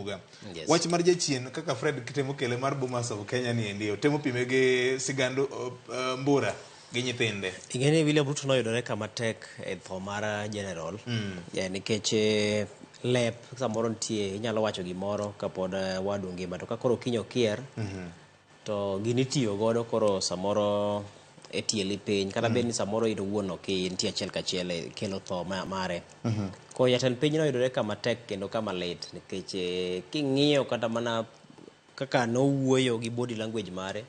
ga. Yes. Wach mar jachien kaka Fred kitemo kele mar Bomas of Kenya ni ndio temo pime gi sigando Mbura gi nyithinde. Ingene William Ruto noyudore kama tek e tho mar general. Nikech lep samoro nitie inyalo wacho gimoro kapod wadu ngima to ka koro kinyo kier to gini tiyo godo koro samoro e tieli piny kata bed ni samoro iro wuono ki nitie achiel kachiel kelo tho mare. Ko jatend piny noyudore kama tek kendo kama lit nikech king'iyo kata mana kaka nowuoyo gi body language mare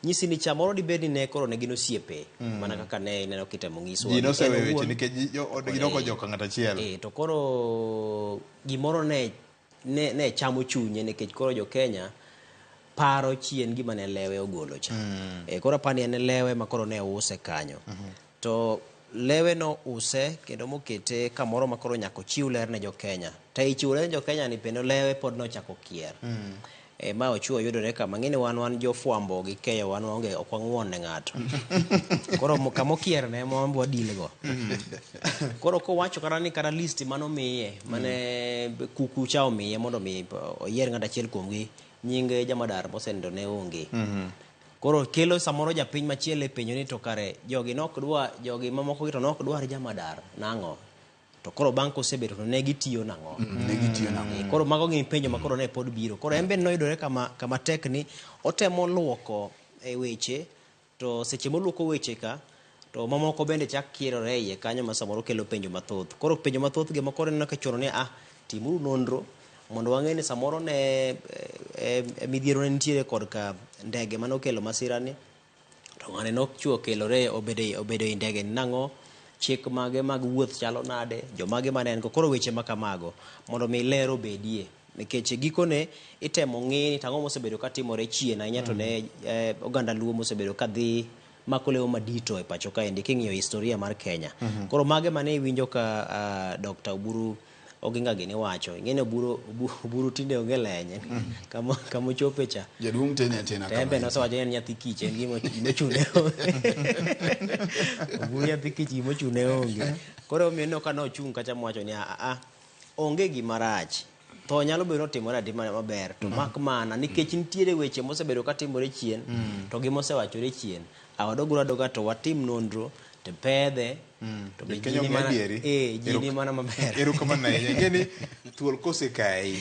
nyisi ni chamoro di bed ni ne koro ne gin osiepe mana kaka ne ineno kitemo ng'iso ji no sewe weche nikech odgi noko joka ng'ata achiel to koro gimoro ne chamo chunye nikech koro jo Kenya paro chien gima ne lewe ogolo cha koro pani en lewe ma koro ne use kanyo to lewe no use kendo mokete kamoro ma koro nyako chiw ler ne jo Kenya to ichiw ler ne jo Kenya ni pendo lewe pod no chako kier ma ochuo yudore kama ng'ini wan jo fuambo gi keyo wan onge ok wang'won ne ng'ato koro kamo kier ne mwambo dilgo koro kowacho kata ni kata list manomiye mane kuku cha omiye mondo mi oyier ng'ata achiel kuomgi nyinge jamadar mosendo ne onge koro kelo samoro japiny machielo e penjo ni to kare jogi mamoko to nok dwar jamadar nang'o to koro bang' kosebedo to ne gitiyo nang'o koro mago gin penjo ma koro ne pod biro koro embe noyudore kama tek ni otemo luoko e weche to seche moluoko weche ka to mamoko bende chak kierore iye kanyo ma samoro kelo penjo mathoth koro penjo mathoth gi makoro neno ka chuno ni timuru nonro mondo wang'e ni samoro ne midhiero ne nitiere kod ka ndege manokelo masira ni to ng'ane nokchuo kelore obedo i ndege nang'o chik mage mag wuoth chalo nade jomage mane en koro weche makamago mondo mi lero bedie nikech gikone itemo ng'i ni tang'o mosebedo katimore chien ahinya to ne oganda luo mosebedo kadhi makoleo madito e pacho kaendi king'iyo historia mar Kenya koro mage mane iwinjo ka Dr. Oburu Oginga gini wacho ing'ene Oburu tinde onge lenye kamo chope cha jaduong' tena tembe no sawacho en nyathi kich en gimo chune Oburu nyathi kich gimo chune onge koro omiyo no kana ochung' kacha mwacho ni onge gima rach to nyalo bedo timore atima maber to mak mana nikech nitiere weche mosebedo katimore chien to gimosewachore chien awadoga to watim nonro te pedhe to be Kenya mana jini mana maber erukamana ngeni thuol kose kai